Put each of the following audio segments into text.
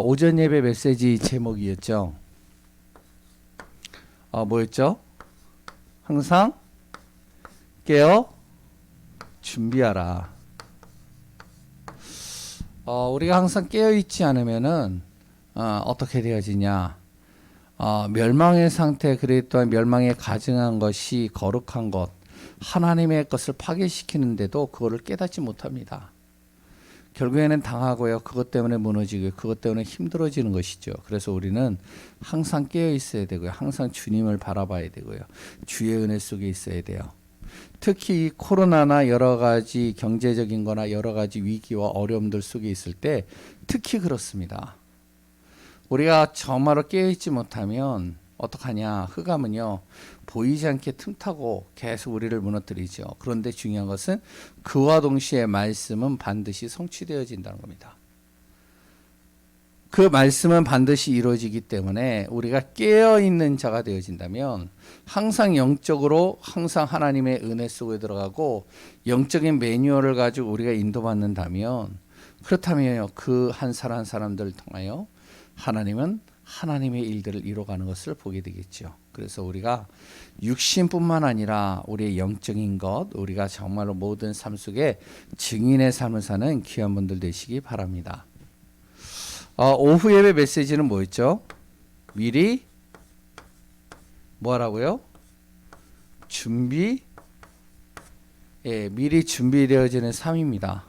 오전 예배 메시지 제목이었죠. 뭐였죠? 항상 깨어 준비하라. 우리가 항상 깨어 있지 않으면은 어떻게 되어지냐? 멸망의 상태, 그래 또한 멸망에 가증한 것이 거룩한 것, 하나님의 것을 파괴시키는데도 그거를 깨닫지 못합니다. 결국에는 당하고요. 그것 때문에 무너지고 그것 때문에 힘들어지는 것이죠. 그래서 우리는 항상 깨어 있어야 되고요. 항상 주님을 바라봐야 되고요. 주의 은혜 속에 있어야 돼요. 특히 이 코로나나 여러 가지 경제적인 거나 여러 가지 위기와 어려움들 속에 있을 때 특히 그렇습니다. 우리가 정말로 깨어있지 못하면 어떡하냐? 흑암은요, 보이지 않게 틈타고 계속 우리를 무너뜨리죠. 그런데 중요한 것은 그와 동시에 말씀은 반드시 성취되어진다는 겁니다. 그 말씀은 반드시 이루어지기 때문에 우리가 깨어있는 자가 되어진다면 항상 영적으로 항상 하나님의 은혜 속에 들어가고 영적인 매뉴얼을 가지고 우리가 인도받는다면, 그렇다면 그 한 사람 한 사람들을 통하여 하나님은 하나님의 일들을 이뤄가는 것을 보게 되겠죠. 그래서 우리가 육신뿐만 아니라 우리의 영적인 것, 우리가 정말로 모든 삶 속에 증인의 삶을 사는 귀한 분들 되시기 바랍니다. 오후 예배 메시지는 뭐였죠? 미리 뭐하라고요? 미리 준비되어지는 삶입니다.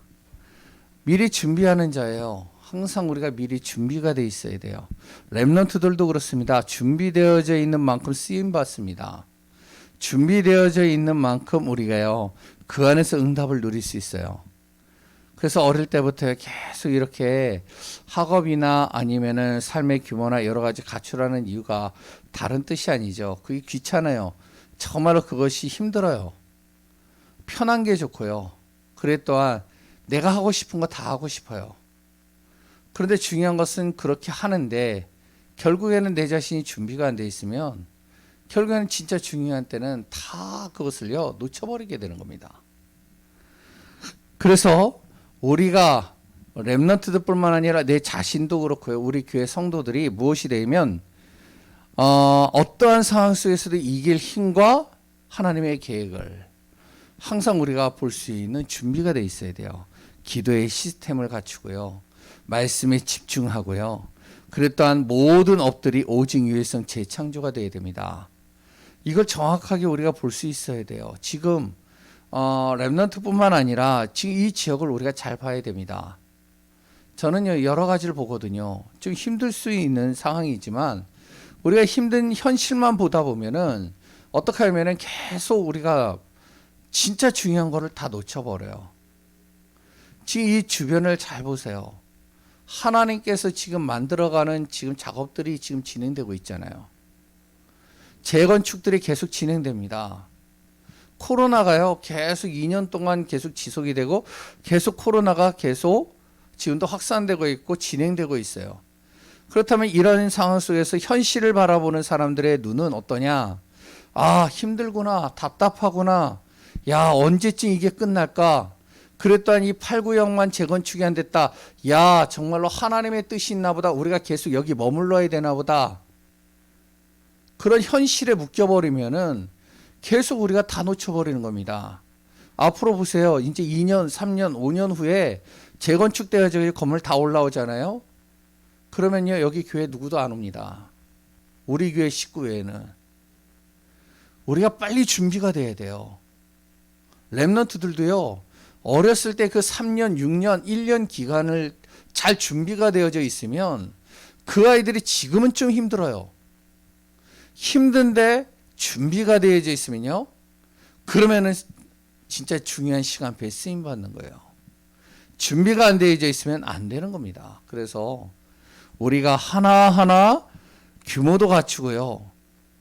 미리 준비하는 자예요. 항상 우리가 미리 준비가 돼 있어야 돼요. 렘넌트들도 그렇습니다. 준비되어져 있는 만큼 쓰임 받습니다. 준비되어져 있는 만큼 우리가요, 그 안에서 응답을 누릴 수 있어요. 그래서 어릴 때부터 계속 이렇게 학업이나 아니면은 삶의 규모나 여러 가지 갖추라는 이유가 다른 뜻이 아니죠. 그게 귀찮아요. 정말로 그것이 힘들어요. 편한 게 좋고요. 그래 또한 내가 하고 싶은 거 다 하고 싶어요. 그런데 중요한 것은 그렇게 하는데 결국에는 내 자신이 준비가 안 돼 있으면 결국에는 진짜 중요한 때는 다 그것을요, 놓쳐버리게 되는 겁니다. 그래서 우리가 렘넌트들뿐만 아니라 내 자신도 그렇고요. 우리 교회 성도들이 무엇이 되면 어떠한 상황 속에서도 이길 힘과 하나님의 계획을 항상 우리가 볼 수 있는 준비가 돼 있어야 돼요. 기도의 시스템을 갖추고요. 말씀에 집중하고요. 그래 또한 모든 업들이 오직 유일성 재창조가 되어야 됩니다. 이걸 정확하게 우리가 볼 수 있어야 돼요. 지금 렘넌트뿐만 아니라 지금 이 지역을 우리가 잘 봐야 됩니다. 저는요, 여러 가지를 보거든요. 좀 힘들 수 있는 상황이지만 우리가 힘든 현실만 보다 보면은 어떻게 하면은 계속 우리가 진짜 중요한 거를 다 놓쳐버려요. 지금 이 주변을 잘 보세요. 하나님께서 지금 만들어가는 지금 작업들이 지금 진행되고 있잖아요. 재건축들이 계속 진행됩니다. 코로나가요, 계속 2년 동안 계속 지속이 되고 계속 코로나가 계속 지금도 확산되고 있고 진행되고 있어요. 그렇다면 이런 상황 속에서 현실을 바라보는 사람들의 눈은 어떠냐? 힘들구나, 답답하구나, 야, 언제쯤 이게 끝날까? 그랬더니 이 8구역만 재건축이 안 됐다. 야, 정말로 하나님의 뜻이 있나 보다. 우리가 계속 여기 머물러야 되나 보다. 그런 현실에 묶여버리면은 계속 우리가 다 놓쳐버리는 겁니다. 앞으로 보세요. 이제 2년, 3년, 5년 후에 재건축되어져 건물 다 올라오잖아요. 그러면요, 여기 교회 누구도 안 옵니다. 우리 교회 식구 외에는. 우리가 빨리 준비가 돼야 돼요. 렘넌트들도요, 어렸을 때 그 3년, 6년, 1년 기간을 잘 준비가 되어져 있으면 그 아이들이 지금은 좀 힘들어요. 힘든데 준비가 되어져 있으면요, 그러면은 진짜 중요한 시간표에 쓰임 받는 거예요. 준비가 안 되어져 있으면 안 되는 겁니다. 그래서 우리가 하나하나 규모도 갖추고요,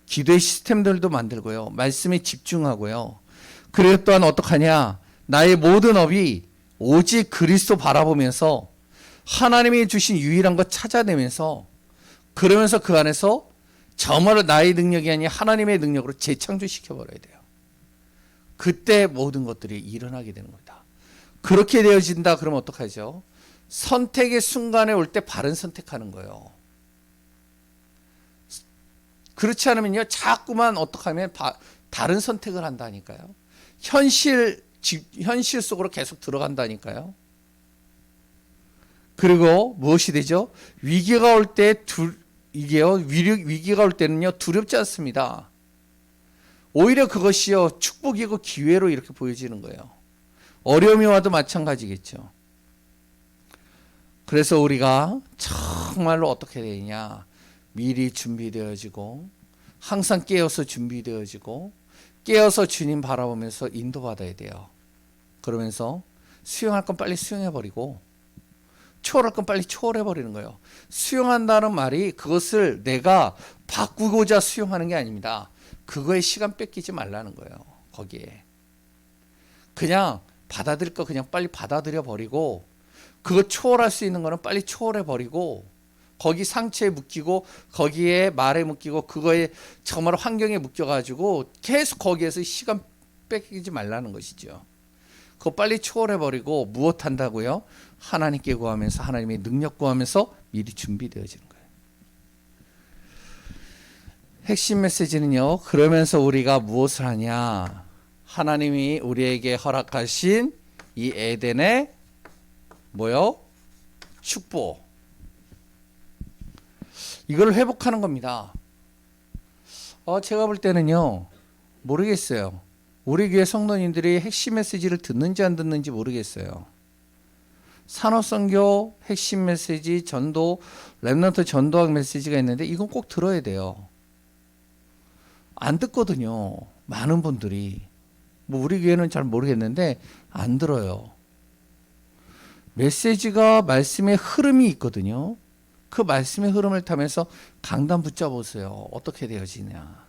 기도의 시스템들도 만들고요, 말씀에 집중하고요. 그리고 또한 어떡하냐? 나의 모든 업이 오직 그리스도 바라보면서 하나님이 주신 유일한 것 찾아내면서, 그러면서 그 안에서 정말로 나의 능력이 아닌 하나님의 능력으로 재창조시켜버려야 돼요. 그때 모든 것들이 일어나게 되는 겁니다. 그렇게 되어진다 그러면 어떡하죠? 선택의 순간에 올 때 바른 선택하는 거예요. 그렇지 않으면요, 자꾸만 어떻게 하면 다른 선택을 한다니까요. 현실 속으로 계속 들어간다니까요. 그리고 무엇이 되죠? 위기가 올 때 위기가 올 때는요, 두렵지 않습니다. 오히려 그것이요, 축복이고 기회로 이렇게 보여지는 거예요. 어려움이 와도 마찬가지겠죠. 그래서 우리가 정말로 어떻게 되냐, 미리 준비되어지고 항상 깨어서 준비되어지고 깨어서 주님 바라보면서 인도받아야 돼요. 그러면서 수용할 건 빨리 수용해버리고 초월할 건 빨리 초월해버리는 거예요. 수용한다는 말이 그것을 내가 바꾸고자 수용하는 게 아닙니다. 그거에 시간 뺏기지 말라는 거예요. 거기에 그냥 받아들일 거 그냥 빨리 받아들여 버리고, 그거 초월할 수 있는 거는 빨리 초월해 버리고, 거기 상처에 묶이고 거기에 말에 묶이고 그거에 정말 환경에 묶여가지고 계속 거기에서 시간 뺏기지 말라는 것이죠. 그거 빨리 초월해 버리고 무엇 한다고요? 하나님께 구하면서, 하나님의 능력 구하면서 미리 준비되어지는 거예요. 핵심 메시지는요, 그러면서 우리가 무엇을 하냐, 하나님이 우리에게 허락하신 이 에덴의 뭐요? 축복, 이걸 회복하는 겁니다. 제가 볼 때는요, 모르겠어요. 우리 교회 성도님들이 핵심 메시지를 듣는지 안 듣는지 모르겠어요. 산업선교 핵심 메시지, 전도, 렘넌트 전도학 메시지가 있는데 이건 꼭 들어야 돼요. 안 듣거든요. 많은 분들이. 뭐 우리 교회는 잘 모르겠는데 안 들어요. 메시지가 말씀의 흐름이 있거든요. 그 말씀의 흐름을 타면서 강단 붙잡으세요. 어떻게 되어지냐.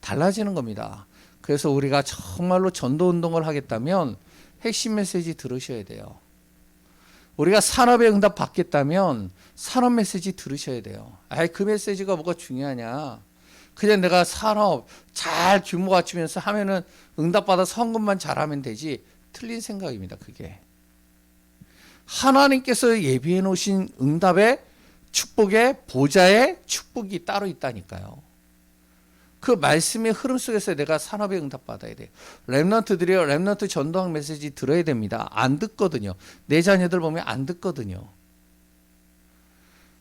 달라지는 겁니다. 그래서 우리가 정말로 전도운동을 하겠다면 핵심 메시지 들으셔야 돼요. 우리가 산업의 응답 받겠다면 산업 메시지 들으셔야 돼요. 그 메시지가 뭐가 중요하냐. 그냥 내가 산업 잘 규모 갖추면서 하면은 응답받아서 헌금만 잘하면 되지. 틀린 생각입니다. 그게. 하나님께서 예비해 놓으신 응답의 축복의 보좌의 축복이 따로 있다니까요. 그 말씀의 흐름 속에서 내가 산업에 응답받아야 돼요. 렘넌트들이요, 렘넌트 전도학 메시지 들어야 됩니다. 안 듣거든요. 내 자녀들 보면 안 듣거든요.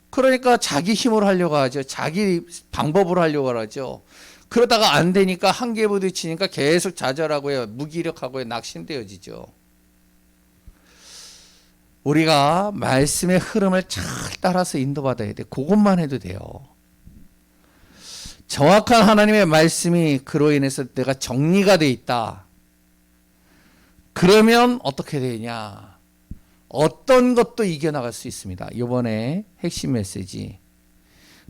그러니까 자기 힘으로 하려고 하죠. 자기 방법으로 하려고 하죠. 그러다가 안 되니까 한계에 부딪히니까 계속 좌절하고요, 무기력하고요, 낙심되어지죠. 우리가 말씀의 흐름을 잘 따라서 인도받아야 돼. 그것만 해도 돼요. 정확한 하나님의 말씀이 그로 인해서 내가 정리가 돼 있다. 그러면 어떻게 되냐? 어떤 것도 이겨나갈 수 있습니다. 이번에 핵심 메시지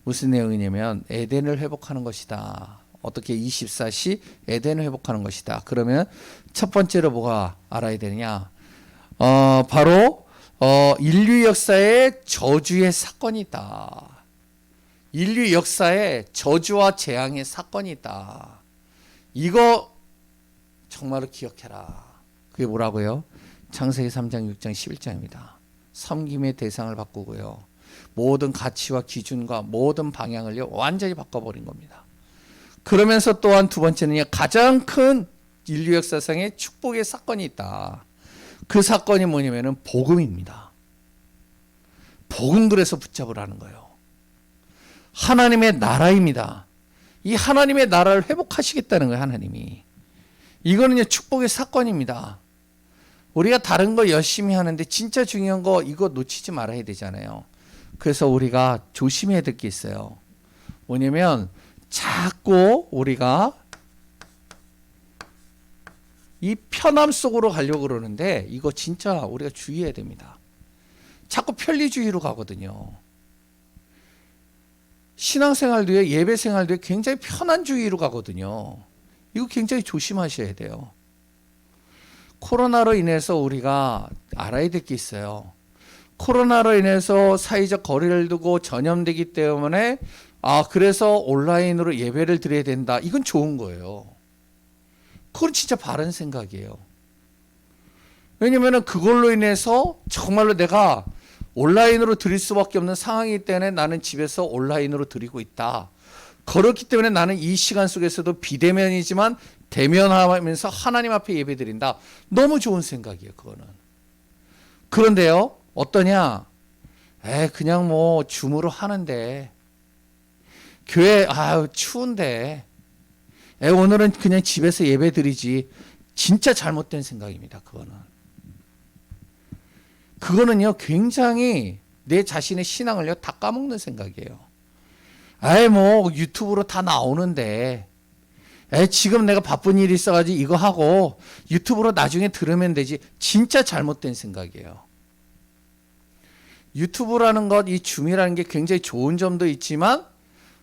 무슨 내용이냐면 에덴을 회복하는 것이다. 어떻게 24시 에덴을 회복하는 것이다. 그러면 첫 번째로 뭐가 알아야 되느냐? 바로 인류 역사의 저주의 사건이 있다. 인류 역사에 저주와 재앙의 사건이 있다. 이거 정말로 기억해라. 그게 뭐라고요? 창세기 3장, 6장, 11장입니다. 섬김의 대상을 바꾸고요, 모든 가치와 기준과 모든 방향을요 완전히 바꿔버린 겁니다. 그러면서 또한 두 번째는 가장 큰 인류 역사상의 축복의 사건이 있다. 그 사건이 뭐냐면은 복음입니다. 복음 그래서 붙잡으라는 거예요. 하나님의 나라입니다. 이 하나님의 나라를 회복하시겠다는 거예요, 하나님이. 이거는요, 축복의 사건입니다. 우리가 다른 거 열심히 하는데 진짜 중요한 거 이거 놓치지 말아야 되잖아요. 그래서 우리가 조심해야 될 게 있어요. 뭐냐면 자꾸 우리가 이 편함 속으로 가려고 그러는데 이거 진짜 우리가 주의해야 됩니다. 자꾸 편리주의로 가거든요. 신앙생활도요, 예배생활도요, 굉장히 편안주의로 가거든요. 이거 굉장히 조심하셔야 돼요. 코로나로 인해서 우리가 알아야 될 게 있어요. 코로나로 인해서 사회적 거리를 두고 전염되기 때문에 그래서 온라인으로 예배를 드려야 된다. 이건 좋은 거예요. 그건 진짜 바른 생각이에요. 왜냐면은 그걸로 인해서 정말로 내가 온라인으로 드릴 수밖에 없는 상황이기 때문에 나는 집에서 온라인으로 드리고 있다. 그렇기 때문에 나는 이 시간 속에서도 비대면이지만 대면하면서 하나님 앞에 예배 드린다. 너무 좋은 생각이에요, 그거는. 그런데요, 어떠냐? 그냥 뭐 줌으로 하는데 교회 추운데 오늘은 그냥 집에서 예배 드리지. 진짜 잘못된 생각입니다, 그거는요 굉장히 내 자신의 신앙을요 다 까먹는 생각이에요. 뭐 유튜브로 다 나오는데 지금 내가 바쁜 일이 있어가지고 이거 하고 유튜브로 나중에 들으면 되지. 진짜 잘못된 생각이에요. 유튜브라는 것, 이 줌이라는 게 굉장히 좋은 점도 있지만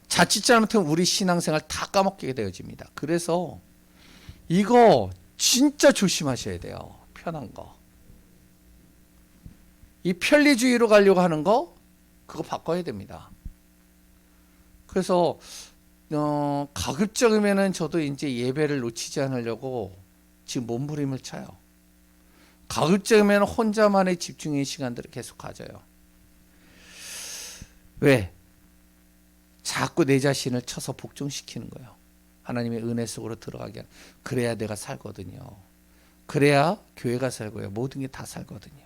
자칫 잘못하면 우리 신앙생활 다 까먹게 되어집니다. 그래서 이거 진짜 조심하셔야 돼요. 편한 거. 이 편리주의로 가려고 하는 거 그거 바꿔야 됩니다. 그래서 가급적이면은 저도 이제 예배를 놓치지 않으려고 지금 몸부림을 쳐요. 가급적이면 혼자만의 집중의 시간들을 계속 가져요. 왜? 자꾸 내 자신을 쳐서 복종시키는 거예요. 하나님의 은혜 속으로 들어가게. 그래야 내가 살거든요. 그래야 교회가 살고요. 모든 게 다 살거든요.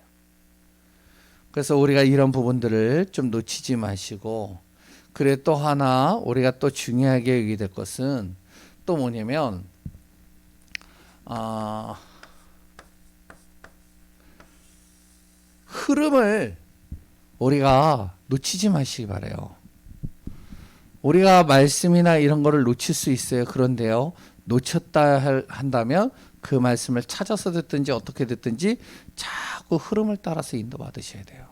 그래서 우리가 이런 부분들을 좀 놓치지 마시고, 그래 또 하나 우리가 또 중요하게 여기게 될 것은 또 뭐냐면 흐름을 우리가 놓치지 마시기 바라요. 우리가 말씀이나 이런 거를 놓칠 수 있어요. 그런데요, 놓쳤다 한다면 그 말씀을 찾아서 듣든지 어떻게 듣든지 자꾸 흐름을 따라서 인도받으셔야 돼요.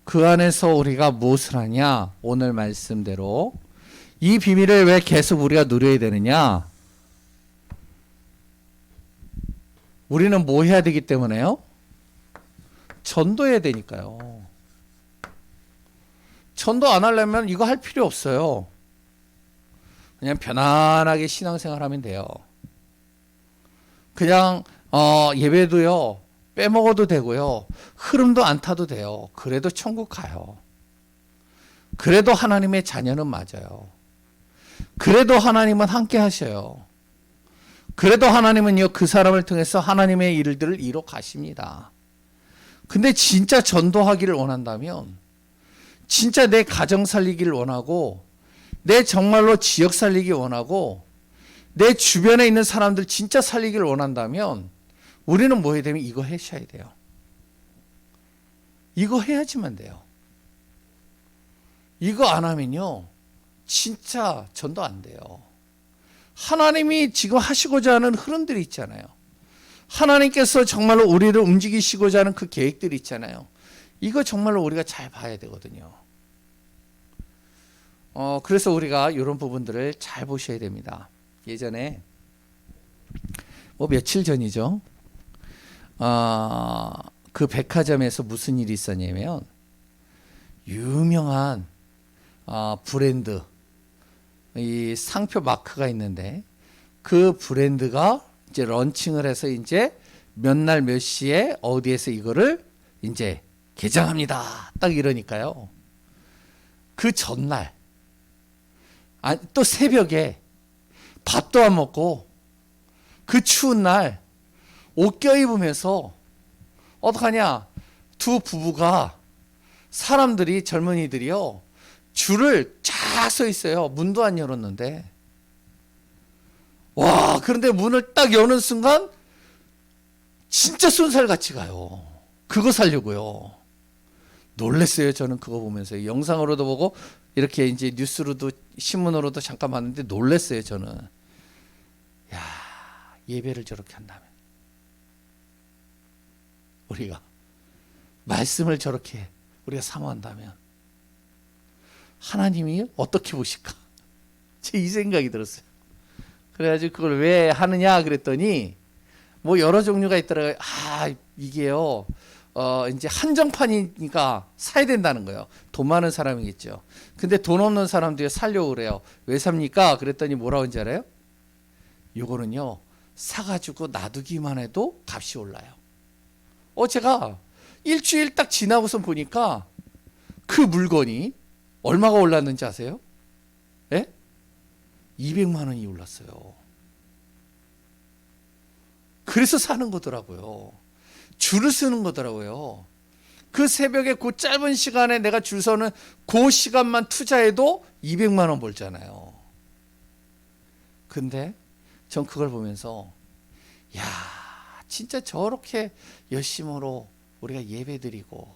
그 안에서 우리가 무엇을 하냐? 오늘 말씀대로 이 비밀을 왜 계속 우리가 누려야 되느냐? 우리는 뭐 해야 되기 때문에요? 전도해야 되니까요. 전도 안 하려면 이거 할 필요 없어요. 그냥 편안하게 신앙생활하면 돼요. 그냥 예배도요 빼먹어도 되고요, 흐름도 안 타도 돼요. 그래도 천국 가요. 그래도 하나님의 자녀는 맞아요. 그래도 하나님은 함께 하셔요. 그래도 하나님은요 그 사람을 통해서 하나님의 일들을 이뤄 가십니다. 근데 진짜 전도하기를 원한다면, 진짜 내 가정 살리기를 원하고, 내 정말로 지역 살리기 원하고, 내 주변에 있는 사람들 진짜 살리기를 원한다면 우리는 뭐 해야 되면 이거 하셔야 돼요. 이거 해야지만 돼요. 이거 안 하면요 진짜 전도 안 돼요. 하나님이 지금 하시고자 하는 흐름들이 있잖아요. 하나님께서 정말로 우리를 움직이시고자 하는 그 계획들이 있잖아요. 이거 정말로 우리가 잘 봐야 되거든요. 그래서 우리가 이런 부분들을 잘 보셔야 됩니다. 예전에 며칠 전이죠. 그 백화점에서 무슨 일이 있었냐면, 유명한 브랜드 이 상표 마크가 있는데, 그 브랜드가 이제 런칭을 해서 이제 몇 날 몇 시에 어디에서 이거를 이제 개장합니다. 딱 이러니까요. 그 전날 또 새벽에 밥도 안 먹고 그 추운 날 옷 껴입으면서 어떡하냐, 두 부부가, 사람들이, 젊은이들이요 줄을 쫙 서 있어요. 문도 안 열었는데. 와, 그런데 문을 딱 여는 순간 진짜 쏜살같이 가요. 그거 사려고요. 놀랬어요. 저는 그거 보면서. 영상으로도 보고 이렇게 이제 뉴스로도 신문으로도 잠깐 봤는데 놀랬어요. 저는. 야, 예배를 저렇게 한다면, 우리가 말씀을 저렇게 우리가 사모한다면 하나님이 어떻게 보실까? 제 이 생각이 들었어요. 그래가지고 그걸 왜 하느냐 그랬더니 뭐 여러 종류가 있더라고요. 이게요 이제 한정판이니까 사야 된다는 거예요. 돈 많은 사람이겠죠. 근데 돈 없는 사람들이 살려고 그래요. 왜 삽니까? 그랬더니 뭐라고 하는지 알아요? 요거는요 사가지고 놔두기만 해도 값이 올라요. 제가 일주일 딱 지나고서 보니까 그 물건이 얼마가 올랐는지 아세요? 예? 200만 원이 올랐어요. 그래서 사는 거더라고요. 줄을 서는 거더라고요. 그 새벽에 그 짧은 시간에 내가 줄 서는 그 시간만 투자해도 200만 원 벌잖아요. 근데 전 그걸 보면서 야, 진짜 저렇게 열심으로 우리가 예배드리고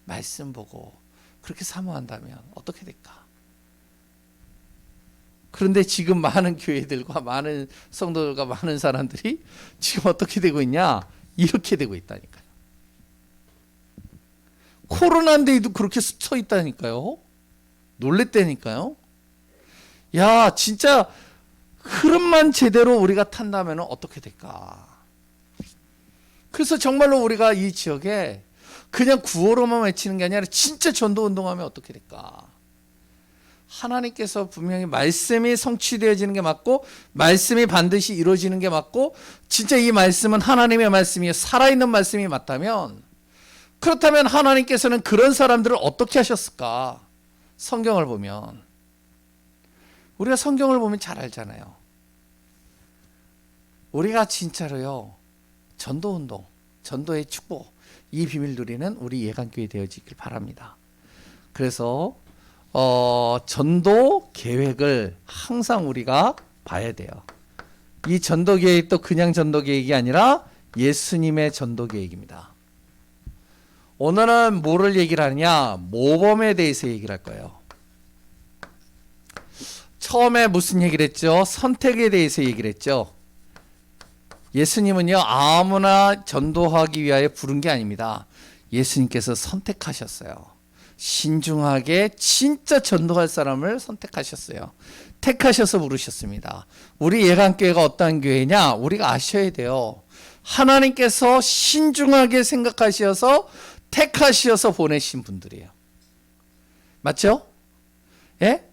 말씀 보고 그렇게 사모한다면 어떻게 될까? 그런데 지금 많은 교회들과 많은 성도들과 많은 사람들이 지금 어떻게 되고 있냐? 이렇게 되고 있다니까요. 코로나인데도 그렇게 서 있다니까요. 놀랬다니까요. 야, 진짜 흐름만 제대로 우리가 탄다면 어떻게 될까? 그래서 정말로 우리가 이 지역에 그냥 구호로만 외치는 게 아니라 진짜 전도 운동하면 어떻게 될까? 하나님께서 분명히 말씀이 성취되어지는 게 맞고 말씀이 반드시 이루어지는 게 맞고 진짜 이 말씀은 하나님의 말씀이 살아있는 말씀이 맞다면 그렇다면 하나님께서는 그런 사람들을 어떻게 하셨을까? 성경을 보면 우리가 성경을 보면 잘 알잖아요. 우리가 진짜로요 전도운동, 전도의 축복 이 비밀 누리는 우리 예강교회 되어지길 바랍니다. 그래서 전도 계획을 항상 우리가 봐야 돼요. 이 전도 계획도 그냥 전도 계획이 아니라 예수님의 전도 계획입니다. 오늘은 뭐를 얘기를 하느냐? 모범에 대해서 얘기를 할 거예요. 처음에 무슨 얘기를 했죠? 선택에 대해서 얘기를 했죠. 예수님은요 아무나 전도하기 위하여 부른 게 아닙니다. 예수님께서 선택하셨어요. 신중하게 진짜 전도할 사람을 선택하셨어요. 택하셔서 부르셨습니다. 우리 예강교회가 어떤 교회냐? 우리가 아셔야 돼요. 하나님께서 신중하게 생각하셔서 택하셔서 보내신 분들이에요. 맞죠? 예?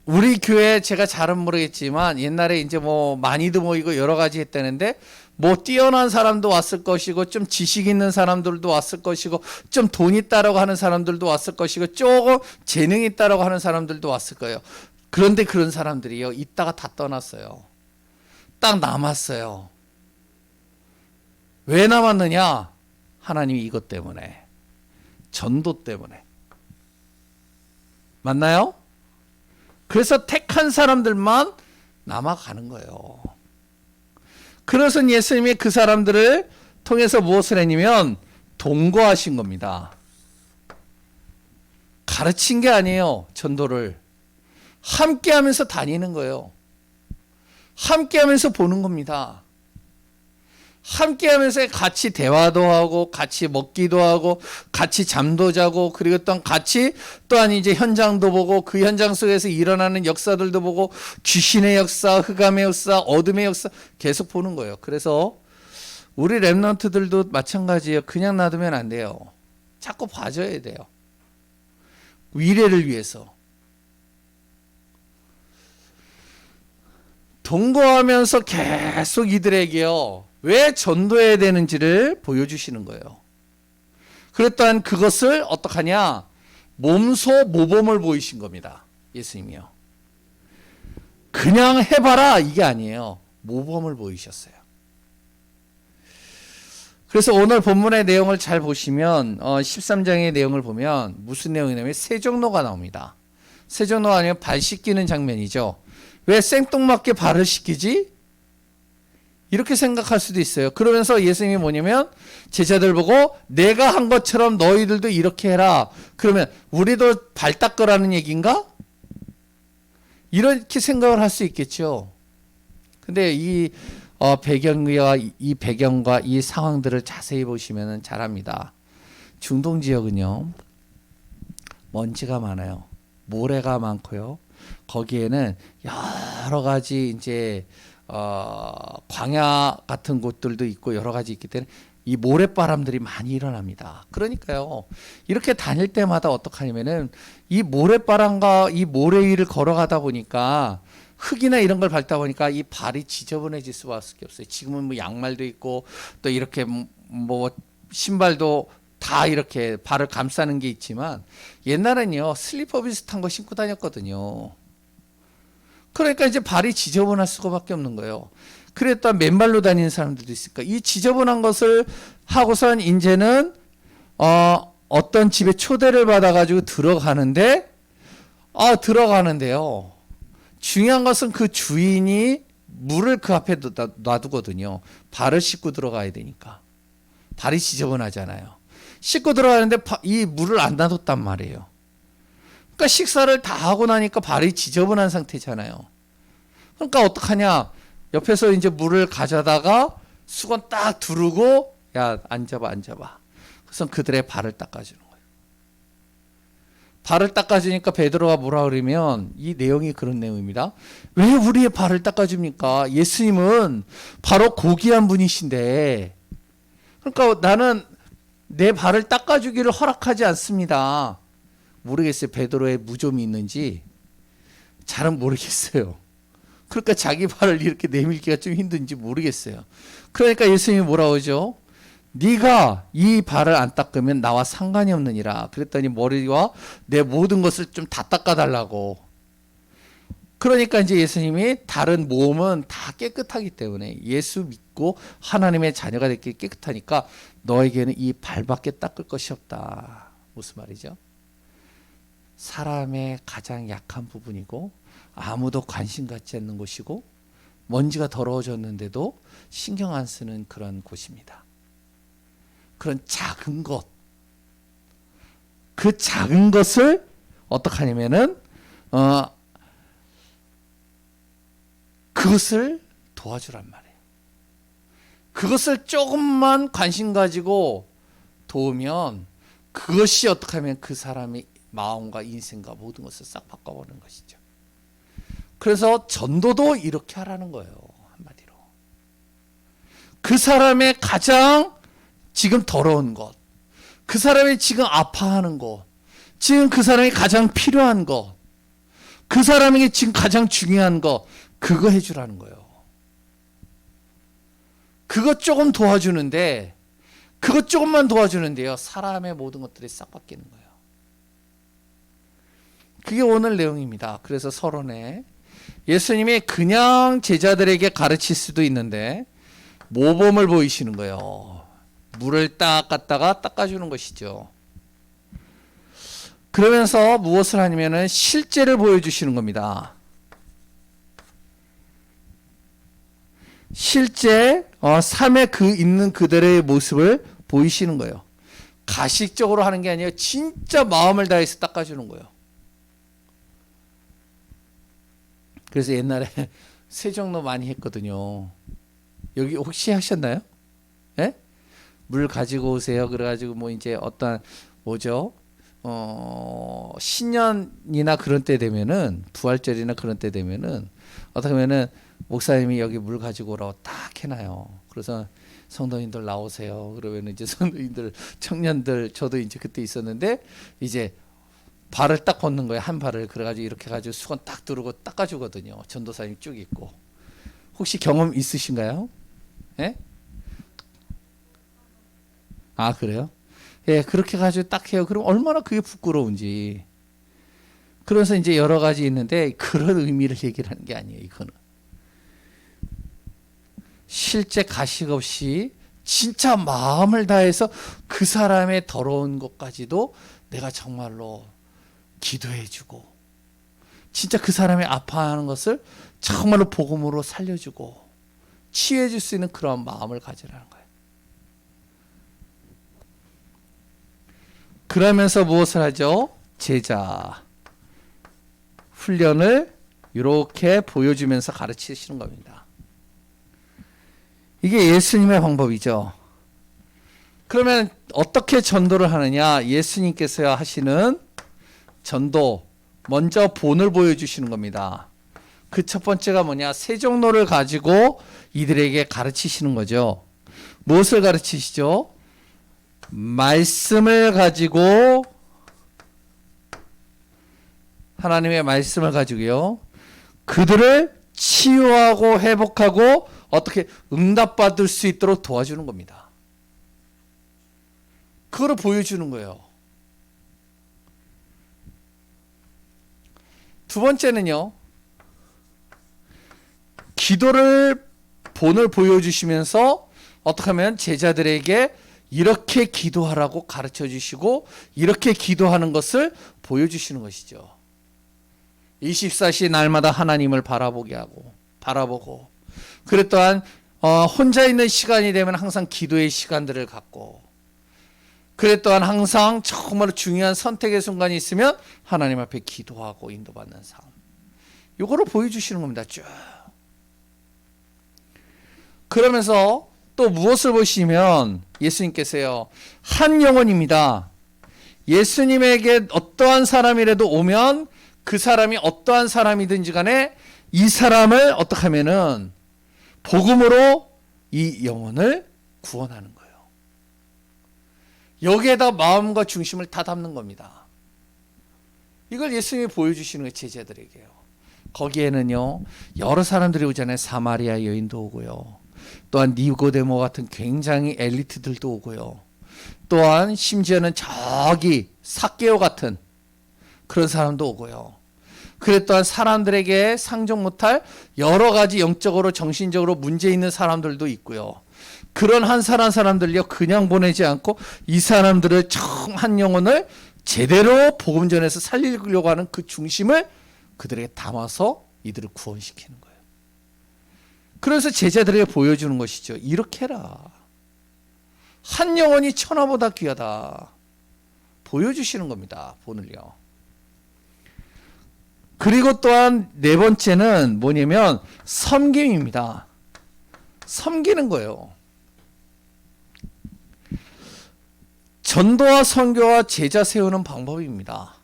우리 교회 제가 잘은 모르겠지만 옛날에 이제 뭐 많이도 모이고 여러 가지 했다는데 뭐 뛰어난 사람도 왔을 것이고 좀 지식 있는 사람들도 왔을 것이고 좀 돈 있다라고 하는 사람들도 왔을 것이고 조금 재능 있다라고 하는 사람들도 왔을 거예요. 그런데 그런 사람들이요 이따가 다 떠났어요. 딱 남았어요. 왜 남았느냐? 하나님이 이것 때문에, 전도 때문에. 맞나요? 그래서 택한 사람들만 남아가는 거예요. 그래서 예수님이 그 사람들을 통해서 무엇을 했냐면 동거하신 겁니다. 가르친 게 아니에요. 전도를 함께 하면서 다니는 거예요. 함께 하면서 보는 겁니다. 함께 하면서 같이 대화도 하고 같이 먹기도 하고 같이 잠도 자고 그리고 또한 같이 또한 이제 현장도 보고 그 현장 속에서 일어나는 역사들도 보고 귀신의 역사, 흑암의 역사, 어둠의 역사 계속 보는 거예요. 그래서 우리 랩런트들도 마찬가지예요. 그냥 놔두면 안 돼요. 자꾸 봐줘야 돼요. 미래를 위해서. 동거하면서 계속 이들에게요. 왜 전도해야 되는지를 보여주시는 거예요. 그랬더니 그것을 어떡하냐? 몸소 모범을 보이신 겁니다. 예수님이요. 그냥 해봐라 이게 아니에요. 모범을 보이셨어요. 그래서 오늘 본문의 내용을 잘 보시면 13장의 내용을 보면 무슨 내용이냐면 세종로가 나옵니다. 세종로가 아니면 발 씻기는 장면이죠. 왜 생뚱맞게 발을 씻기지? 이렇게 생각할 수도 있어요. 그러면서 예수님이 뭐냐면 제자들 보고 내가 한 것처럼 너희들도 이렇게 해라. 그러면 우리도 발 닦으라는 얘기인가? 이렇게 생각을 할 수 있겠죠. 근데 이 배경과 이 상황들을 자세히 보시면 잘합니다. 중동 지역은요. 먼지가 많아요. 모래가 많고요. 거기에는 여러 가지 이제 광야 같은 곳들도 있고 여러 가지 있기 때문에 이 모래바람들이 많이 일어납니다. 그러니까요. 이렇게 다닐 때마다 어떡하냐면은 이 모래바람과 이 모래 위를 걸어가다 보니까 흙이나 이런 걸 밟다 보니까 이 발이 지저분해질 수밖에 없어요. 지금은 뭐 양말도 있고 또 이렇게 뭐 신발도 다 이렇게 발을 감싸는 게 있지만 옛날엔요 슬리퍼 비슷한 거 신고 다녔거든요. 그러니까 이제 발이 지저분할 수밖에 없는 거예요. 그랬다 맨발로 다니는 사람들도 있으니까 이 지저분한 것을 하고선 이제는 어떤 집에 초대를 받아가지고 들어가는데 들어가는데요. 중요한 것은 그 주인이 물을 그 앞에 놔두거든요. 발을 씻고 들어가야 되니까. 발이 지저분하잖아요. 씻고 들어가는데 이 물을 안 놔뒀단 말이에요. 그러니까 식사를 다 하고 나니까 발이 지저분한 상태잖아요. 그러니까 어떡하냐. 옆에서 이제 물을 가져다가 수건 딱 두르고 야 앉아봐. 그래서 그들의 발을 닦아주는 거예요. 발을 닦아주니까 베드로가 뭐라 그러면 이 내용이 그런 내용입니다. 왜 우리의 발을 닦아줍니까? 예수님은 바로 고귀한 분이신데 그러니까 나는 내 발을 닦아주기를 허락하지 않습니다. 모르겠어요. 베드로의 무좀이 있는지 잘은 모르겠어요. 그러니까 자기 발을 이렇게 내밀기가 좀 힘든지 모르겠어요. 그러니까 예수님이 뭐라고 하죠? 네가 이 발을 안 닦으면 나와 상관이 없느니라. 그랬더니 머리와 내 모든 것을 좀 다 닦아달라고. 그러니까 이제 예수님이 다른 몸은 다 깨끗하기 때문에 예수 믿고 하나님의 자녀가 되기 깨끗하니까 너에게는 이 발밖에 닦을 것이 없다. 무슨 말이죠? 사람의 가장 약한 부분이고 아무도 관심 갖지 않는 곳이고 먼지가 더러워졌는데도 신경 안 쓰는 그런 곳입니다. 그런 작은 것, 그 작은 것을 어떻게 하냐면은 그것을 도와주란 말이에요. 그것을 조금만 관심 가지고 도우면 그것이 어떻게 하면 그 사람의 마음과 인생과 모든 것을 싹 바꿔버리는 것이죠. 그래서 전도도 이렇게 하라는 거예요. 한마디로. 그 사람의 가장 지금 더러운 것, 그 사람이 지금 아파하는 것, 지금 그 사람이 가장 필요한 것, 그 사람에게 지금 가장 중요한 것, 그거 해주라는 거예요. 그것 조금 도와주는데, 그것 조금만 도와주는데요. 사람의 모든 것들이 싹 바뀌는 거예요. 그게 오늘 내용입니다. 그래서 서론에 예수님이 그냥 제자들에게 가르칠 수도 있는데 모범을 보이시는 거예요. 물을 딱 갖다가 닦아주는 것이죠. 그러면서 무엇을 하냐면은 실제를 보여주시는 겁니다. 실제 삶에 그 있는 그들의 모습을 보이시는 거예요. 가식적으로 하는 게 아니라 진짜 마음을 다해서 닦아주는 거예요. 그래서 옛날에 세정로 많이 했거든요. 여기 혹시 하셨나요? 예? 물 가지고 오세요. 그래가지고 뭐 이제 어떤 뭐죠? 신년이나 그런 때 되면은 부활절이나 그런 때 되면은 어떻게 하면은 목사님이 여기 물 가지고 오라고 딱 해놔요. 그래서 성도님들 나오세요. 그러면 이제 성도님들 청년들 저도 이제 그때 있었는데 이제 발을 딱 걷는 거예요. 한 발을. 그래가지고 이렇게 해가지고 수건 딱 두르고 닦아주거든요. 전도사님 쭉 있고. 혹시 경험 있으신가요? 예? 아, 그래요? 예, 그렇게 가지고 딱 해요. 그럼 얼마나 그게 부끄러운지. 그래서 이제 여러 가지 있는데 그런 의미를 얘기를 하는 게 아니에요. 이거는. 실제 가식 없이 진짜 마음을 다해서 그 사람의 더러운 것까지도 내가 정말로 기도해주고 진짜 그 사람이 아파하는 것을 정말로 복음으로 살려주고 치유해줄 수 있는 그런 마음을 가지라는 거예요. 그러면서 무엇을 하죠? 제자 훈련을 이렇게 보여주면서 가르치시는 겁니다. 이게 예수님의 방법이죠. 그러면 어떻게 전도를 하느냐? 예수님께서 하시는 전도 먼저 본을 보여주시는 겁니다. 그 첫 번째가 뭐냐? 세종로를 가지고 이들에게 가르치시는 거죠. 무엇을 가르치시죠? 말씀을 가지고 하나님의 말씀을 가지고요. 그들을 치유하고 회복하고 어떻게 응답받을 수 있도록 도와주는 겁니다. 그거를 보여주는 거예요. 두 번째는요, 기도를 본을 보여주시면서 어떻게 하면 제자들에게 이렇게 기도하라고 가르쳐 주시고 이렇게 기도하는 것을 보여주시는 것이죠. 24시 날마다 하나님을 바라보고 그래 또한 혼자 있는 시간이 되면 항상 기도의 시간들을 갖고 그래 또한 항상 정말 중요한 선택의 순간이 있으면 하나님 앞에 기도하고 인도받는 삶. 이거를 보여주시는 겁니다. 쭉. 그러면서 또 무엇을 보시면 예수님께서요, 한 영혼입니다. 예수님에게 어떠한 사람이라도 오면 그 사람이 어떠한 사람이든지 간에 이 사람을 어떻게 하면은 복음으로 이 영혼을 구원하는 거예요. 여기에다 마음과 중심을 다 담는 겁니다. 이걸 예수님이 보여주시는 거예요, 제자들에게요. 거기에는요, 여러 사람들이 오잖아요. 사마리아 여인도 오고요. 또한 니고데모 같은 굉장히 엘리트들도 오고요. 또한 심지어는 저기 삭개오 같은 그런 사람도 오고요. 그래 또한 사람들에게 상종 못할 여러 가지 영적으로 정신적으로 문제 있는 사람들도 있고요. 그런 한 사람들요 그냥 보내지 않고 이 사람들을 한 영혼을 제대로 복음 전에서 살리려고 하는 그 중심을 그들에게 담아서 이들을 구원시키는 거예요. 그래서 제자들에게 보여주는 것이죠. 이렇게 해라. 한 영혼이 천하보다 귀하다. 보여주시는 겁니다. 본을요. 그리고 또한 네 번째는 뭐냐면 섬김입니다. 섬기는 거예요. 전도와 선교와 제자 세우는 방법입니다.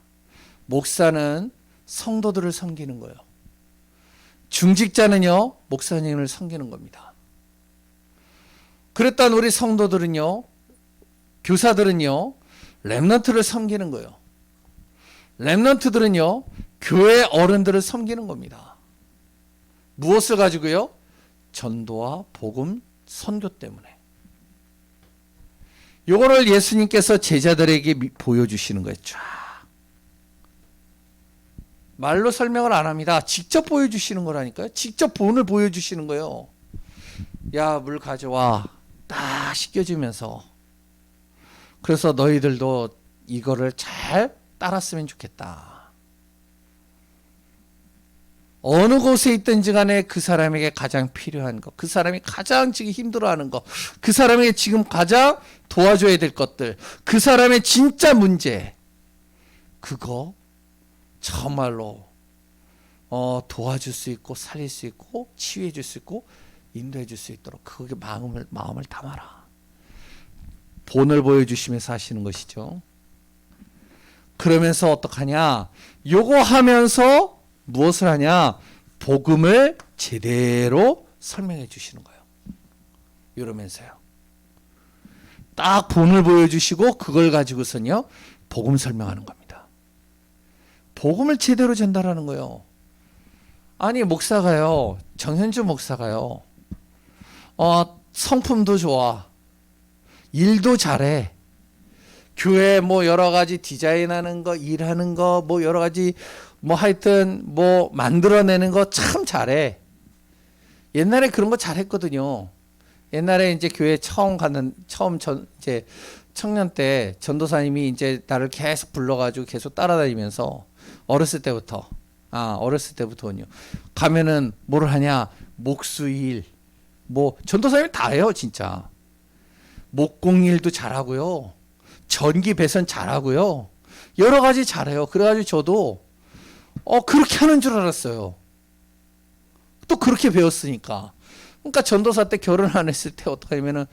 목사는 성도들을 섬기는 거예요. 중직자는요, 목사님을 섬기는 겁니다. 그랬던 우리 성도들은요, 교사들은요, 렘넌트를 섬기는 거예요. 렘넌트들은요, 교회 어른들을 섬기는 겁니다. 무엇을 가지고요? 전도와 복음, 선교 때문에. 요거를 예수님께서 제자들에게 보여주시는 거예요. 쫙. 말로 설명을 안 합니다. 직접 보여주시는 거라니까요. 직접 본을 보여주시는 거예요. 야, 물 가져와. 딱 씻겨주면서. 그래서 너희들도 이거를 잘 따랐으면 좋겠다. 어느 곳에 있든지 간에 그 사람에게 가장 필요한 것, 그 사람이 가장 지금 힘들어하는 것, 그 사람에게 지금 가장 도와줘야 될 것들, 그 사람의 진짜 문제, 그거 정말로 도와줄 수 있고 살릴 수 있고 치유해 줄 수 있고 인도해 줄 수 있도록 그게 마음을 담아라. 본을 보여주시면서 하시는 것이죠. 그러면서 어떡하냐? 요거 하면서 무엇을 하냐? 복음을 제대로 설명해 주시는 거예요. 이러면서요. 딱 본을 보여주시고 그걸 가지고선요 복음 설명하는 겁니다. 복음을 제대로 전달하는 거예요. 아니 목사가요, 정현주 목사가요, 성품도 좋아, 일도 잘해, 교회 뭐 여러 가지 디자인하는 거, 일하는 거, 뭐 여러 가지 뭐 하여튼 뭐 만들어내는 거 참 잘해. 옛날에 그런 거 잘했거든요. 옛날에 이제 교회 처음 이제 청년 때 전도사님이 이제 나를 계속 불러가지고 계속 따라다니면서 어렸을 때부터는요. 가면은 뭐를 하냐? 목수일, 뭐 전도사님이 다 해요, 진짜. 목공일도 잘하고요. 전기 배선 잘하고요. 여러 가지 잘해요. 그래가지고 저도 그렇게 하는 줄 알았어요. 또 그렇게 배웠으니까. 그러니까 전도사 때 결혼 안 했을 때 어떻게 하면은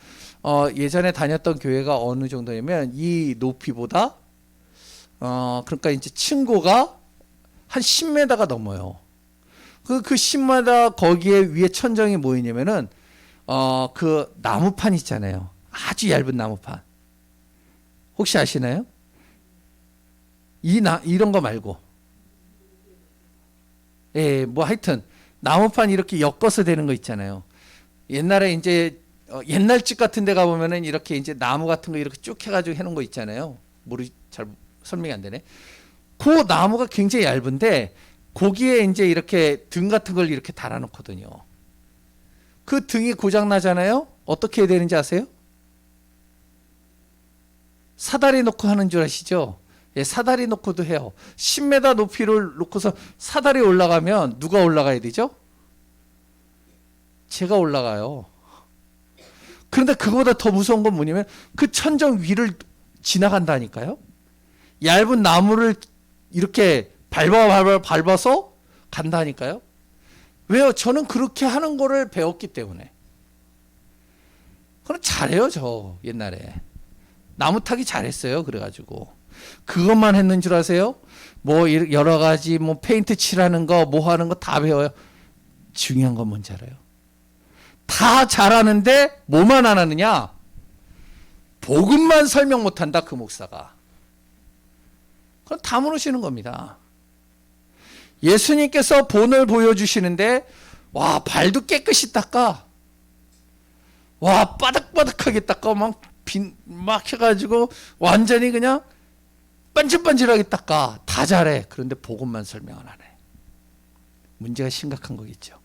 예전에 다녔던 교회가 어느 정도냐면 이 높이보다 그러니까 이제 층고가 한 10m가 넘어요. 그 10m 거기에 위에 천정이 뭐였냐면은 그 나무판 있잖아요. 아주 얇은 나무판. 혹시 아시나요? 이런 거 말고. 예, 뭐 하여튼 나무판 이렇게 엮어서 되는 거 있잖아요. 옛날에 이제 옛날 집 같은 데 가보면은 이렇게 이제 나무 같은 거 이렇게 쭉 해가지고 해놓은 거 있잖아요. 모르 잘 설명이 안 되네. 그 나무가 굉장히 얇은데 거기에 이제 이렇게 등 같은 걸 이렇게 달아놓거든요. 그 등이 고장 나잖아요. 어떻게 해야 되는지 아세요? 사다리 놓고 하는 줄 아시죠? 예, 사다리 놓고도 해요. 10m 높이를 놓고서 사다리 올라가면 누가 올라가야 되죠? 제가 올라가요. 그런데 그거보다 더 무서운 건 뭐냐면 그 천정 위를 지나간다니까요. 얇은 나무를 이렇게 밟아서 간다니까요. 왜요? 저는 그렇게 하는 거를 배웠기 때문에. 그럼 잘해요, 저 옛날에. 나무 타기 잘했어요. 그래가지고 그것만 했는 줄 아세요? 뭐 여러 가지 뭐 페인트 칠하는 거, 뭐 하는 거 다 배워요. 중요한 건 뭔지 알아요? 다 잘하는데 뭐만 안 하느냐? 복음만 설명 못한다, 그 목사가. 그건 다 무너지는 겁니다. 예수님께서 본을 보여주시는데 와, 발도 깨끗이 닦아. 와, 바닥바닥하게 닦아. 막 해가지고 완전히 그냥 반질반질하게 닦아. 다 잘해. 그런데 복음만 설명을 안 해. 문제가 심각한 거겠죠.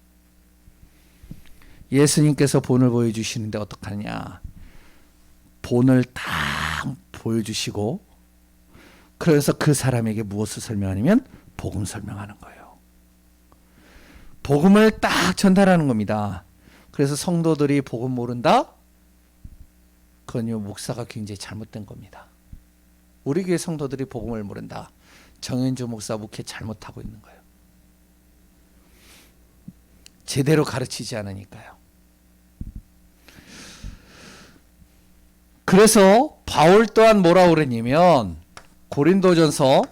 예수님께서 본을 보여주시는데 어떡하냐? 본을 다 보여주시고 그래서 그 사람에게 무엇을 설명하냐면 복음 설명하는 거예요. 복음을 딱 전달하는 겁니다. 그래서 성도들이 복음 모른다? 그건요, 목사가 굉장히 잘못된 겁니다. 우리 교회 성도들이 복음을 모른다. 정현주 목사 목회 잘못하고 있는 거예요. 제대로 가르치지 않으니까요. 그래서 바울 또한 뭐라고 그랬냐면 고린도전서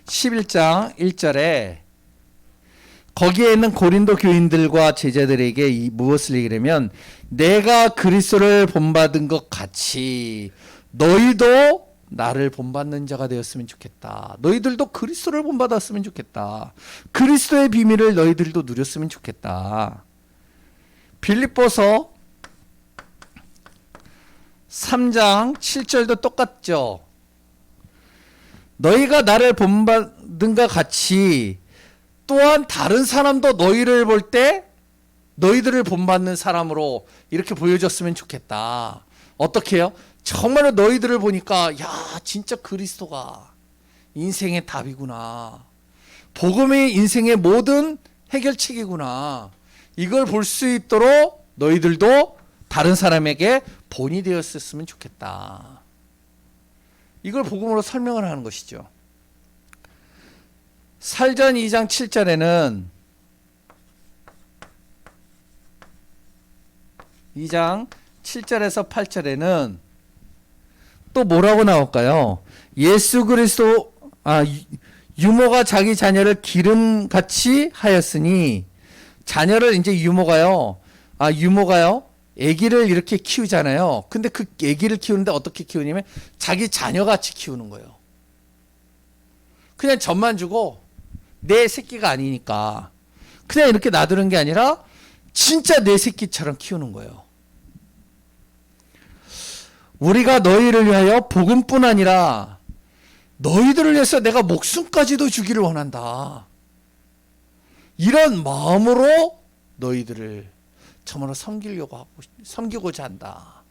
11장 1절에 거기에 있는 고린도 교인들과 제자들에게 무엇을 얘기하냐면 내가 그리스도를 본받은 것 같이 너희도 나를 본받는 자가 되었으면 좋겠다. 너희들도 그리스도를 본받았으면 좋겠다. 그리스도의 비밀을 너희들도 누렸으면 좋겠다. 빌립보서 3장 7절도 똑같죠. 너희가 나를 본받은 것 같이 또한 다른 사람도 너희를 볼 때 너희들을 본받는 사람으로 이렇게 보여줬으면 좋겠다. 어떻게 해요? 정말로 너희들을 보니까 야, 진짜 그리스도가 인생의 답이구나. 복음이 인생의 모든 해결책이구나. 이걸 볼 수 있도록 너희들도 다른 사람에게 본이 되었으면 좋겠다. 이걸 복음으로 설명을 하는 것이죠. 살전 2장 7절에는 2장 7절에서 8절에는 또 뭐라고 나올까요? 예수 그리스도 유모가 자기 자녀를 기름같이 하였으니 자녀를 이제 유모가요 아기를 이렇게 키우잖아요. 근데 그 아기를 키우는데 어떻게 키우냐면 자기 자녀같이 키우는 거예요. 그냥 젖만 주고 내 새끼가 아니니까 그냥 이렇게 놔두는 게 아니라 진짜 내 새끼처럼 키우는 거예요. 우리가 너희를 위하여 복음뿐 아니라 너희들을 위해서 내가 목숨까지도 주기를 원한다. 이런 마음으로 너희들을 정말로 섬기고자 한다.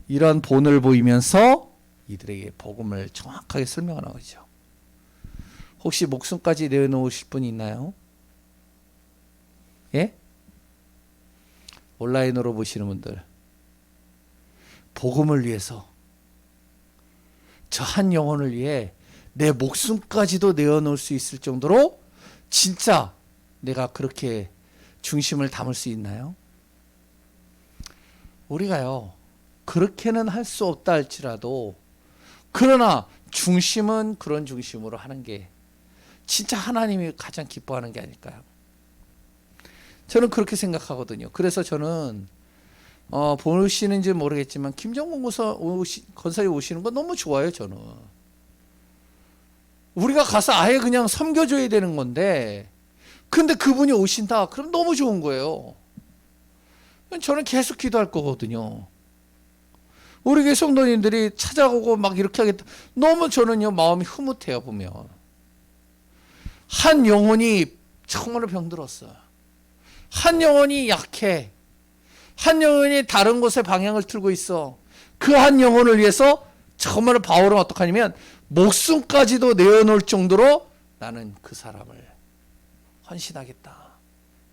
이런 본을 보이면서 이들에게 복음을 정확하게 설명하는 거죠. 혹시 목숨까지 내어놓으실 분이 있나요? 예? 온라인으로 보시는 분들, 복음을 위해서 저 한 영혼을 위해 내 목숨까지도 내어놓을 수 있을 정도로 진짜 내가 그렇게 중심을 담을 수 있나요? 우리가요, 그렇게는 할 수 없다 할지라도 그러나 중심은 그런 중심으로 하는 게 진짜 하나님이 가장 기뻐하는 게 아닐까요? 저는 그렇게 생각하거든요. 그래서 저는 보시는지 모르겠지만 김정문 권사님 오시는 거 너무 좋아요. 저는 우리가 가서 아예 그냥 섬겨줘야 되는 건데 근데 그분이 오신다 그럼 너무 좋은 거예요. 저는 계속 기도할 거거든요. 우리 교회 성도님들이 찾아오고 막 이렇게 하겠다. 너무 저는요 마음이 흐뭇해요. 보면 한 영혼이 정말로 병들었어요. 한 영혼이 약해. 한 영혼이 다른 곳에 방향을 틀고 있어. 그 한 영혼을 위해서 정말로 바울은 어떻게 하냐면 목숨까지도 내어놓을 정도로 나는 그 사람을 헌신하겠다.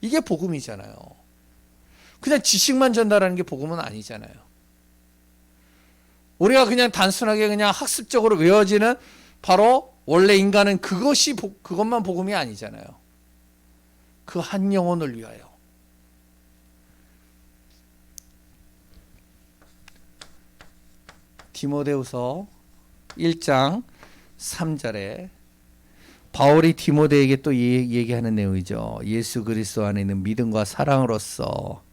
이게 복음이잖아요. 그냥 지식만 전달하는 게 복음은 아니잖아요. 우리가 그냥 단순하게 그냥 학습적으로 외워지는 바로 원래 인간은 그것만 복음이 아니잖아요. 그 한 영혼을 위하여. 디모데후서 1장 3절에 바울이 디모데에게 또 얘기하는 내용이죠. 예수 그리스도 안에 있는 믿음과 사랑으로서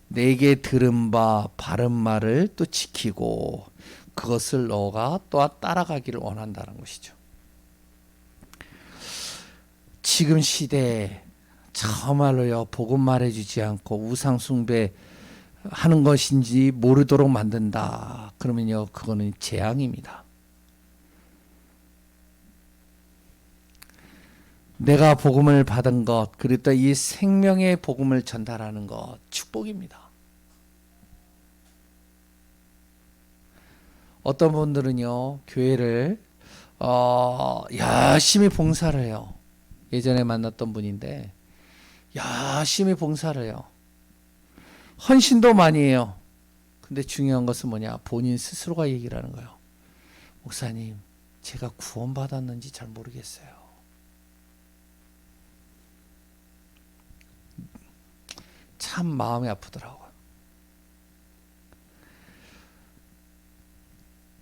내게 들은 바 바른 말을 또 지키고 그것을 너가 또 따라가기를 원한다는 것이죠. 지금 시대에 정말로요 복음 말해주지 않고 우상 숭배 하는 것인지 모르도록 만든다. 그러면요 그거는 재앙입니다. 내가 복음을 받은 것, 그리고 이 생명의 복음을 전달하는 것 축복입니다. 어떤 분들은요 교회를 열심히 봉사를 해요. 예전에 만났던 분인데 열심히 봉사를 해요. 헌신도 많이 해요. 근데 중요한 것은 뭐냐? 본인 스스로가 얘기를 하는 거예요. 목사님, 제가 구원받았는지 잘 모르겠어요. 참 마음이 아프더라고요.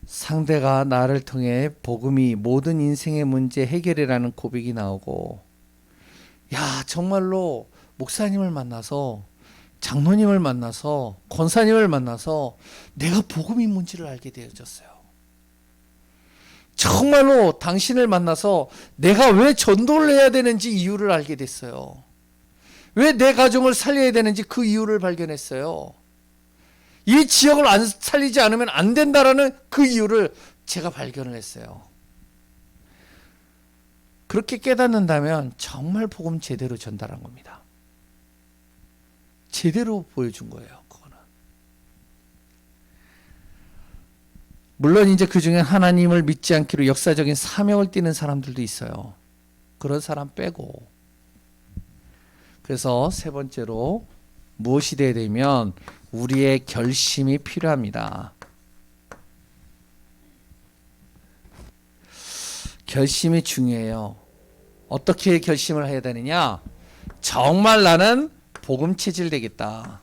상대가 나를 통해 복음이 모든 인생의 문제 해결이라는 고백이 나오고, 야 정말로 목사님을 만나서 장로님을 만나서 권사님을 만나서 내가 복음이 뭔지를 알게 되어졌어요. 정말로 당신을 만나서 내가 왜 전도를 해야 되는지 이유를 알게 됐어요. 왜 내 가정을 살려야 되는지 그 이유를 발견했어요. 이 지역을 안 살리지 않으면 안 된다라는 그 이유를 제가 발견을 했어요. 그렇게 깨닫는다면 정말 복음 제대로 전달한 겁니다. 제대로 보여준 거예요. 그거는. 물론 이제 그 중에 하나님을 믿지 않기로 역사적인 사명을 띠는 사람들도 있어요. 그런 사람 빼고. 그래서 세 번째로 무엇이 돼야 되면 우리의 결심이 필요합니다. 결심이 중요해요. 어떻게 결심을 해야 되느냐? 정말 나는 복음 체질 되겠다.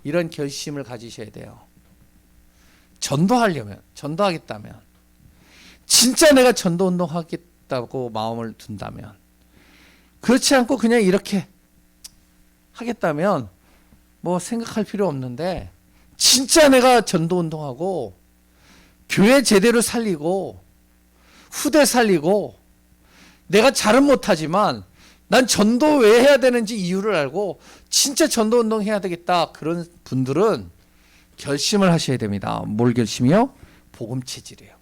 이런 결심을 가지셔야 돼요. 전도하겠다면, 진짜 내가 전도 운동하겠다고 마음을 둔다면, 그렇지 않고 그냥 이렇게 하겠다면 뭐 생각할 필요 없는데, 진짜 내가 전도 운동하고 교회 제대로 살리고 후대 살리고 내가 잘은 못하지만 난 전도 왜 해야 되는지 이유를 알고 진짜 전도 운동 해야 되겠다. 그런 분들은 결심을 하셔야 됩니다. 뭘 결심이요? 복음 체질이에요.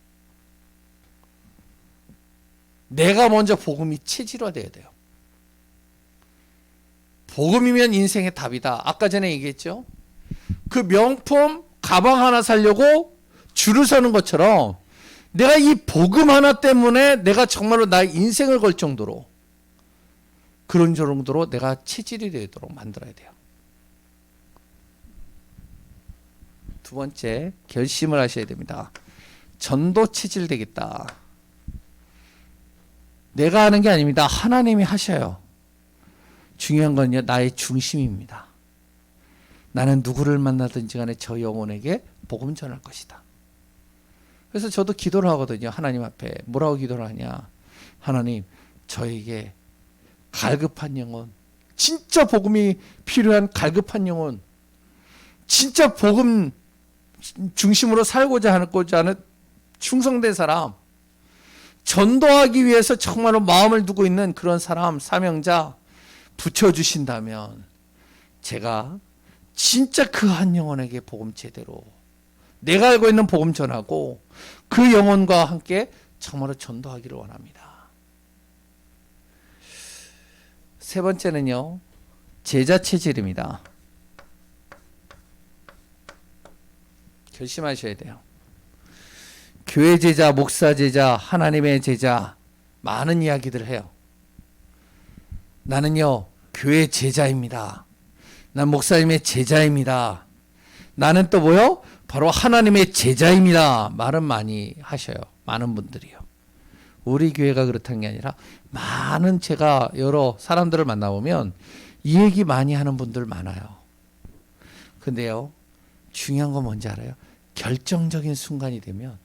내가 먼저 복음이 체질화돼야 돼요. 복음이면 인생의 답이다. 아까 전에 얘기했죠. 그 명품 가방 하나 사려고 줄을 서는 것처럼 내가 이 복음 하나 때문에 내가 정말로 나의 인생을 걸 정도로, 그런 정도로 내가 체질이 되도록 만들어야 돼요. 두 번째, 결심을 하셔야 됩니다. 전도 체질 되겠다. 내가 하는 게 아닙니다. 하나님이 하셔요. 중요한 건요, 나의 중심입니다. 나는 누구를 만나든지 간에 저 영혼에게 복음 전할 것이다. 그래서 저도 기도를 하거든요. 하나님 앞에. 뭐라고 기도를 하냐? 하나님, 저에게 갈급한 영혼, 진짜 복음이 필요한 갈급한 영혼, 진짜 복음 중심으로 살고자 하는 충성된 사람, 전도하기 위해서 정말로 마음을 두고 있는 그런 사람, 사명자 붙여주신다면 제가 진짜 그 한 영혼에게 복음 제대로 내가 알고 있는 복음 전하고 그 영혼과 함께 정말로 전도하기를 원합니다. 세 번째는요, 제자 체질입니다. 결심하셔야 돼요. 교회 제자, 목사 제자, 하나님의 제자, 많은 이야기들을 해요. 나는요, 교회 제자입니다. 난 목사님의 제자입니다. 나는 또 뭐요? 바로 하나님의 제자입니다. 말은 많이 하셔요. 많은 분들이요. 우리 교회가 그렇다는 게 아니라 많은, 제가 여러 사람들을 만나보면 이 얘기 많이 하는 분들 많아요. 근데요, 중요한 건 뭔지 알아요? 결정적인 순간이 되면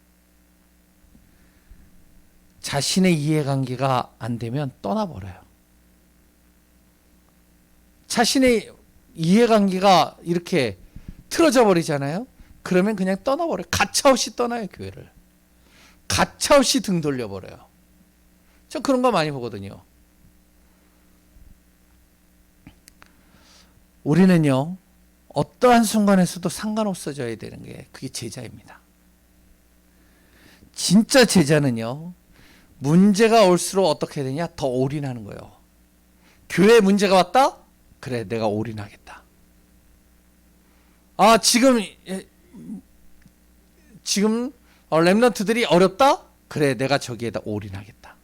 자신의 이해관계가 안 되면 떠나버려요. 자신의 이해관계가 이렇게 틀어져 버리잖아요. 그러면 그냥 떠나버려요. 가차없이 떠나요, 교회를. 가차없이 등 돌려버려요. 저 그런 거 많이 보거든요. 우리는요, 어떠한 순간에서도 상관없어져야 되는 게 그게 제자입니다. 진짜 제자는요, 문제가 올수록 어떻게 되냐? 더 올인하는 거예요. 교회에 문제가 왔다? 그래, 내가 올인하겠다. 아, 지금 렘넌트들이 어렵다? 그래, 내가 저기에다 올인하겠다.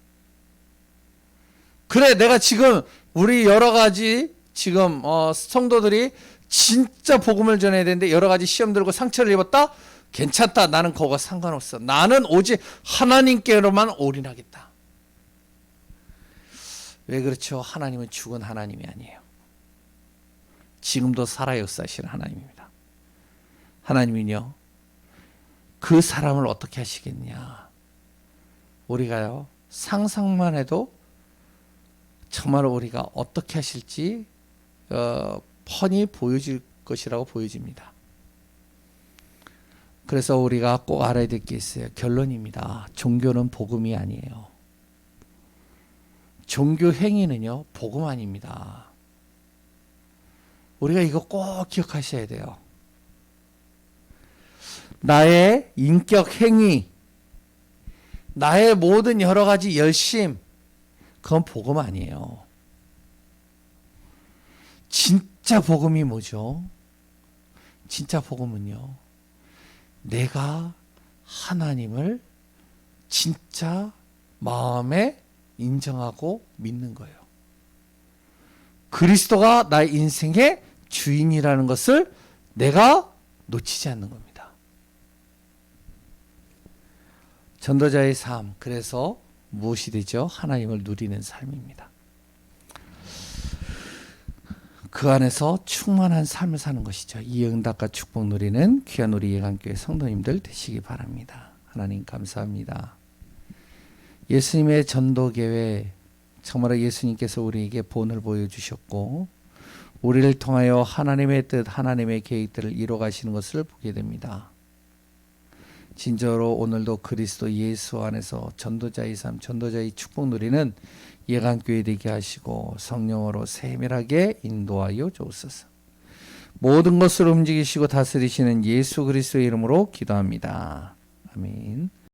그래, 내가 지금 우리 여러 가지 지금 성도들이 진짜 복음을 전해야 되는데 여러 가지 시험 들고 상처를 입었다? 괜찮다. 나는 그거 상관없어. 나는 오직 하나님께로만 올인하겠다. 왜 그렇죠? 하나님은 죽은 하나님이 아니에요. 지금도 살아 역사하시는 하나님입니다. 하나님은요, 그 사람을 어떻게 하시겠냐? 우리가요, 상상만 해도 정말 우리가 어떻게 하실지 뻔히 보여질 것이라고 보여집니다. 그래서 우리가 꼭 알아야 될 게 있어요. 결론입니다. 종교는 복음이 아니에요. 종교 행위는요, 복음 아닙니다. 우리가 이거 꼭 기억하셔야 돼요. 나의 인격 행위, 나의 모든 여러 가지 열심, 그건 복음 아니에요. 진짜 복음이 뭐죠? 진짜 복음은요, 내가 하나님을 진짜 마음에 인정하고 믿는 거예요. 그리스도가 나의 인생의 주인이라는 것을 내가 놓치지 않는 겁니다. 전도자의 삶, 그래서 무엇이 되죠? 하나님을 누리는 삶입니다. 그 안에서 충만한 삶을 사는 것이죠. 이 응답과 축복 누리는 귀한 우리 예강교회 성도님들 되시기 바랍니다. 하나님 감사합니다. 예수님의 전도계획, 정말 예수님께서 우리에게 본을 보여주셨고 우리를 통하여 하나님의 뜻, 하나님의 계획들을 이뤄가시는 것을 보게 됩니다. 진짜로 오늘도 그리스도 예수 안에서 전도자의 삶, 전도자의 축복 누리는 예강교회 되게 하시고 성령으로 세밀하게 인도하여 주옵소서. 모든 것을 움직이시고 다스리시는 예수 그리스도의 이름으로 기도합니다. 아멘.